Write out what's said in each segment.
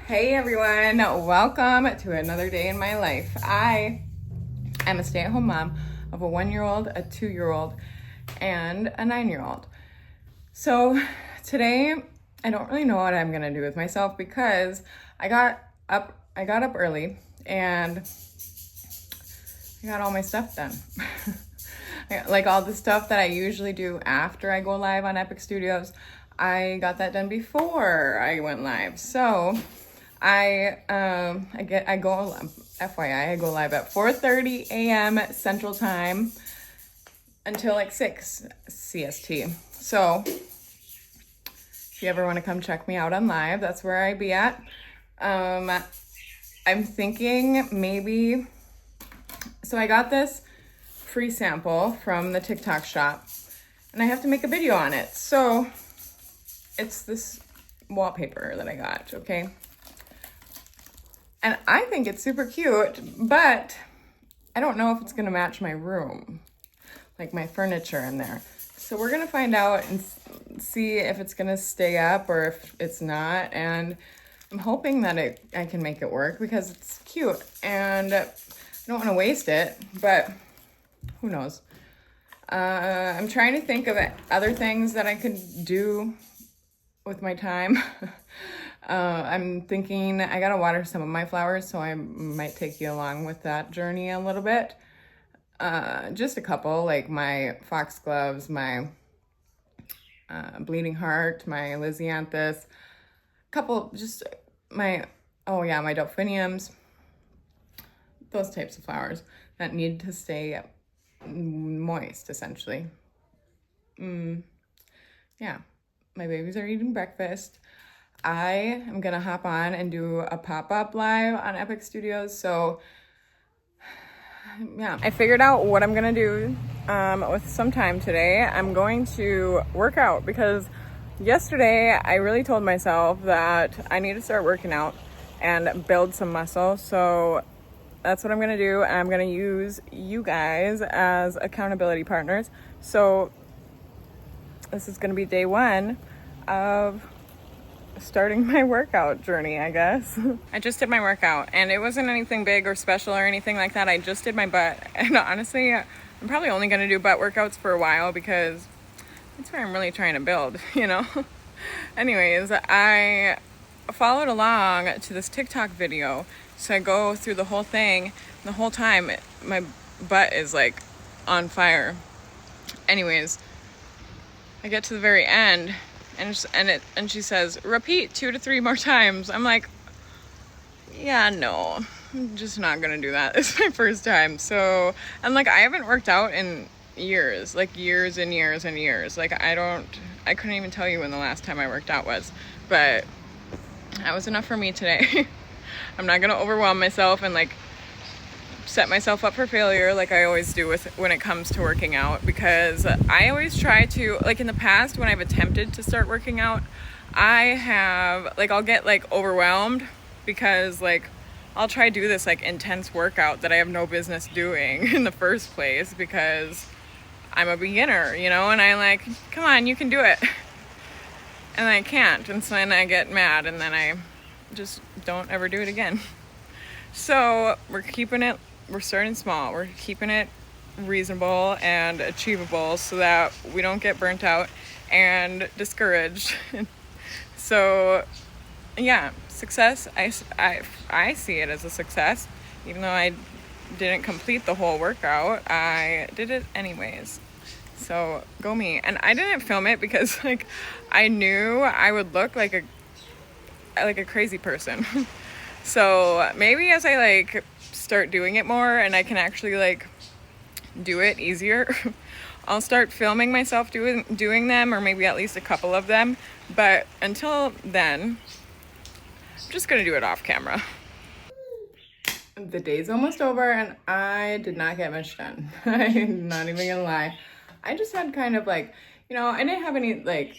Hey everyone, welcome to another day in my life. I am a stay-at-home mom of a 1-year-old, a 2-year-old, and a 9-year-old. So today I don't really know what I'm gonna do with myself because I got up early and I got all my stuff done. Like all the stuff that I usually do after I go live on Epic Studios, I got that done before I went live. So I go FYI, I go live at 4:30 a.m. Central Time until like 6 CST. So if you ever want to come check me out on live, that's where I be at. I'm thinking maybe, so I got this free sample from the TikTok shop and I have to make a video on it. So it's this wallpaper that I got, okay? And I think it's super cute, but I don't know if it's gonna match my room, like my furniture in there. So we're gonna find out and see if it's gonna stay up or if it's not. And I'm hoping that I can make it work because it's cute and I don't wanna waste it, but who knows? I'm trying to think of other things that I could do with my time. I'm thinking I gotta water some of my flowers, so I might take you along with that journey a little bit. Just a couple, like my foxgloves, my bleeding heart, my lysianthus, couple, just my delphiniums, those types of flowers that need to stay moist, essentially. Yeah, my babies are eating breakfast. I am gonna hop on and do a pop-up live on Epic Studios. So yeah, I figured out what I'm gonna do with some time today. I'm going to work out because yesterday I really told myself that I need to start working out and build some muscle. So that's what I'm gonna do. And I'm gonna use you guys as accountability partners. So this is gonna be day one of starting my workout journey, I guess. I just did my workout and it wasn't anything big or special or anything like that. I just did my butt, and honestly, I'm probably only gonna do butt workouts for a while because that's what I'm really trying to build, you know? Anyways, I followed along to this TikTok video. So I go through the whole thing. The whole time, my butt is like on fire. Anyways, I get to the very end and she says, repeat 2 to 3 more times. I'm like, yeah, no, I'm just not gonna do that. It's my first time. So I'm like, I haven't worked out in years, like years and years and years. Like I couldn't even tell you when the last time I worked out was, but that was enough for me today. I'm not gonna overwhelm myself and like set myself up for failure like I always do when it comes to working out, because I always try to, like in the past when I've attempted to start working out, I'll get like overwhelmed because like I'll try to do this like intense workout that I have no business doing in the first place because I'm a beginner, you know, and I'm like, come on, you can do it. And I can't, and so then I get mad and then I just don't ever do it again. So we're starting small. We're keeping it reasonable and achievable so that we don't get burnt out and discouraged. So yeah, success, I see it as a success. Even though I didn't complete the whole workout, I did it anyways. So go me. And I didn't film it because like I knew I would look like a crazy person. So maybe as I like start doing it more and I can actually like do it easier, I'll start filming myself doing them, or maybe at least a couple of them. But until then, I'm just gonna do it off camera. The day's almost over and I did not get much done. I'm not even gonna lie. I just had kind of like, you know, I didn't have any like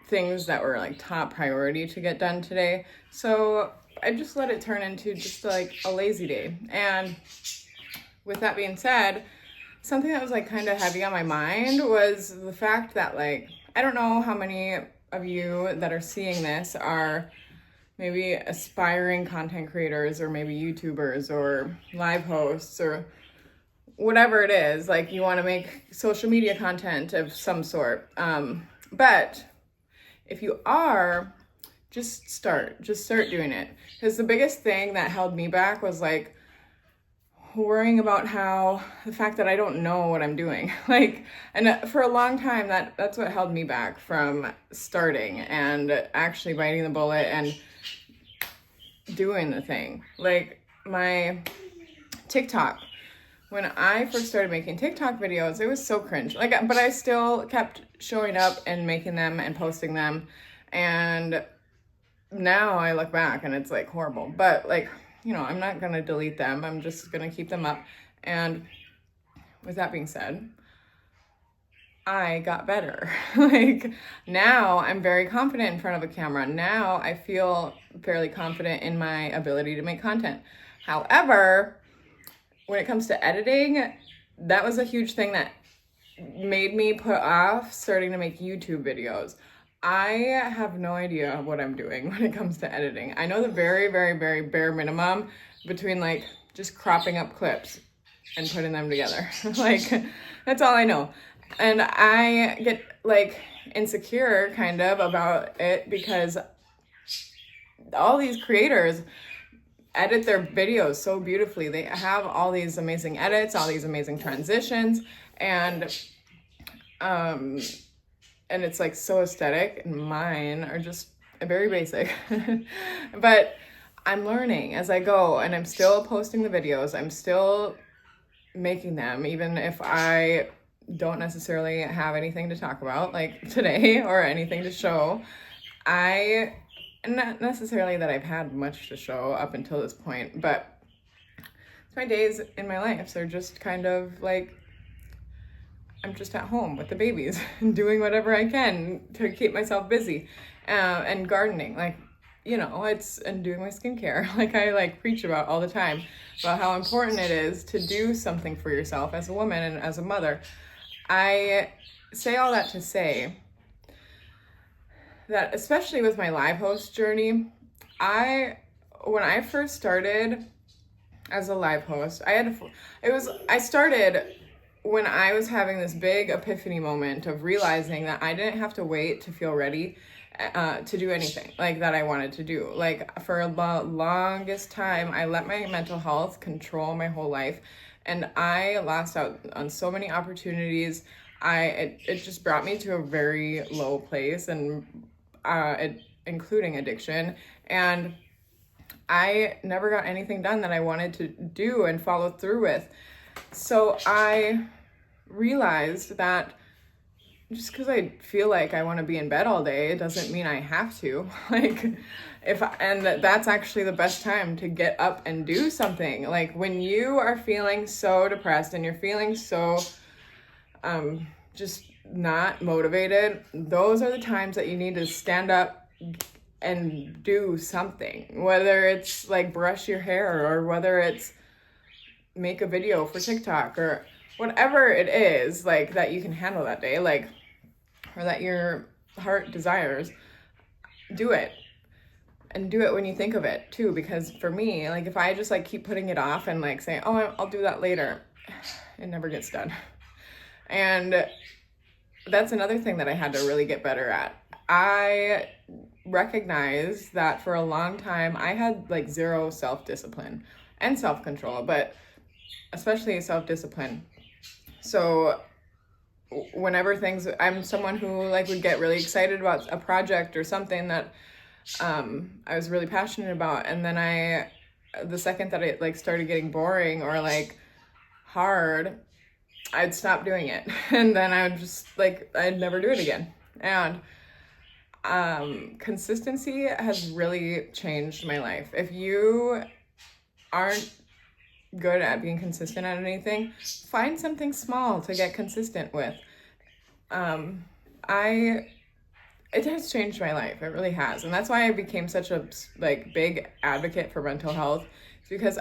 things that were like top priority to get done today. So I just let it turn into just like a lazy day. And with that being said, something that was like kind of heavy on my mind was the fact that like, I don't know how many of you that are seeing this are maybe aspiring content creators, or maybe YouTubers or live hosts or whatever it is, like you want to make social media content of some sort. But if you are, just start doing it. Because the biggest thing that held me back was like worrying about the fact that I don't know what I'm doing. Like, and for a long time, that's what held me back from starting and actually biting the bullet and doing the thing. Like my TikTok, when I first started making TikTok videos, it was so cringe. Like, but I still kept showing up and making them and posting them. And now I look back and it's like horrible. But like, you know, I'm not going to delete them. I'm just going to keep them up. And with that being said, I got better. Like now I'm very confident in front of a camera. Now I feel fairly confident in my ability to make content. However, when it comes to editing, that was a huge thing that made me put off starting to make YouTube videos. I have no idea what I'm doing when it comes to editing. I know the very, very, very bare minimum between like just cropping up clips and putting them together. Like, that's all I know. And I get like insecure kind of about it because all these creators edit their videos so beautifully. They have all these amazing edits, all these amazing transitions, and it's like so aesthetic, and mine are just very basic. But I'm learning as I go, and I'm still posting the videos. I'm still making them, even if I don't necessarily have anything to talk about like today or anything to show. Not necessarily that I've had much to show up until this point, but my days in my life are just kind of like, I'm just at home with the babies and doing whatever I can to keep myself busy, and gardening, like, you know, and doing my skincare, like I like preach about all the time, about how important it is to do something for yourself as a woman and as a mother. I say all that to say that, especially with my live host journey, when I first started as a live host, I started when I was having this big epiphany moment of realizing that I didn't have to wait to feel ready to do anything like that I wanted to do. Like for the longest time, I let my mental health control my whole life, and I lost out on so many opportunities. It just brought me to a very low place, and including addiction, and I never got anything done that I wanted to do and follow through with. So I realized that just because I feel like I want to be in bed all day, it doesn't mean I have to. Like, that's actually the best time to get up and do something. Like when you are feeling so depressed and you're feeling so just not motivated, those are the times that you need to stand up and do something, whether it's like brush your hair, or whether it's make a video for TikTok, or whatever it is like that you can handle that day, like, or that your heart desires. Do it, and do it when you think of it too, because for me, like if I just like keep putting it off and like saying, oh, I'll do that later, it never gets done. And that's another thing that I had to really get better at. I recognized that for a long time I had like zero self-discipline and self-control, but especially self-discipline. So whenever I'm someone who like would get really excited about a project or something that I was really passionate about, and then the second that it like started getting boring or like hard, I'd stop doing it, and then I would just like, I'd never do it again. And consistency has really changed my life. If you aren't good at being consistent at anything, find something small to get consistent with. It has changed my life. It really has. And that's why I became such a like big advocate for mental health. It's because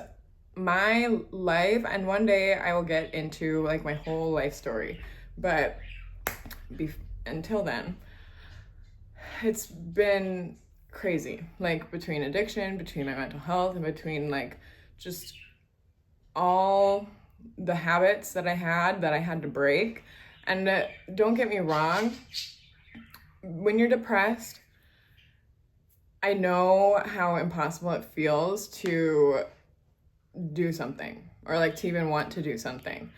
my life, and one day I will get into like my whole life story, but until then, it's been crazy, like between addiction, between my mental health, and between like just all the habits that I had to break. And don't get me wrong, when you're depressed, I know how impossible it feels to do something, or like to even want to do something.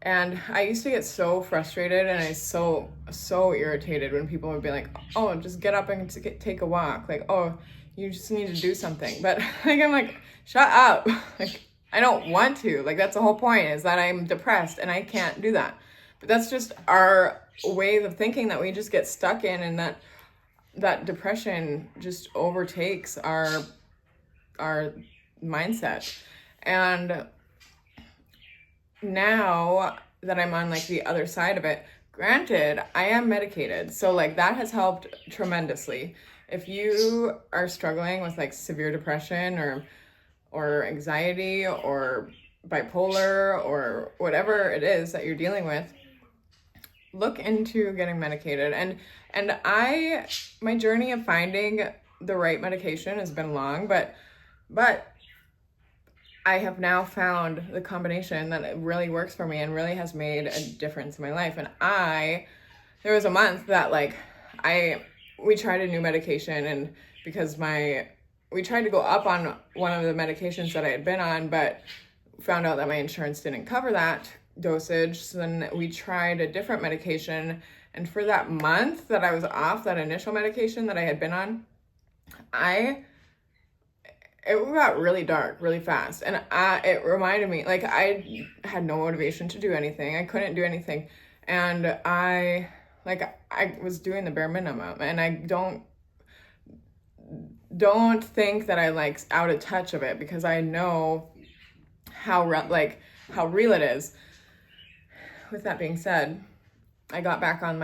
And I used to get so frustrated, and I so irritated when people would be like, oh, just get up and take a walk. Like, oh, you just need to do something. But like, I'm like, shut up. Like, I don't want to. Like, that's the whole point, is that I'm depressed and I can't do that. But that's just our way of thinking that we just get stuck in, and that depression just overtakes our mindset. And now that I'm on like the other side of it, granted, I am medicated, so like that has helped tremendously. If you are struggling with like severe depression or anxiety or bipolar or whatever it is that you're dealing with, look into getting medicated. And my journey of finding the right medication has been long, but I have now found the combination that really works for me and really has made a difference in my life. And there was a month that like we tried a new medication, and because we tried to go up on one of the medications that I had been on, but found out that my insurance didn't cover that dosage. So then we tried a different medication, and for that month that I was off that initial medication that I had been on, it got really dark really fast. And it reminded me, like, I had no motivation to do anything. I couldn't do anything. And I was doing the bare minimum. And I don't think that I like out of touch of it, because I know how real it is. With that being said, I got back on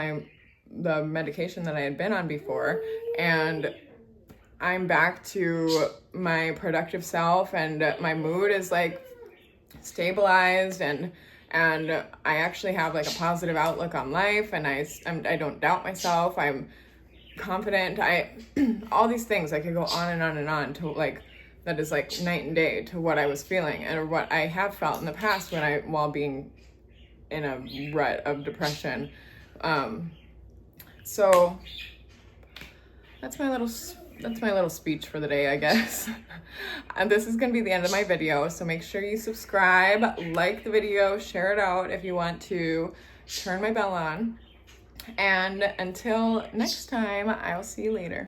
the medication that I had been on before, and I'm back to my productive self, and my mood is like stabilized, and I actually have like a positive outlook on life, and I don't doubt myself. I'm confident. All these things, I could go on and on and on to like, that is like night and day to what I was feeling and what I have felt in the past while being in a rut of depression. So that's my little speech for the day, I guess. And this is gonna be the end of my video, so make sure you subscribe, like the video, share it out if you want to, turn my bell on. And until next time, I'll see you later.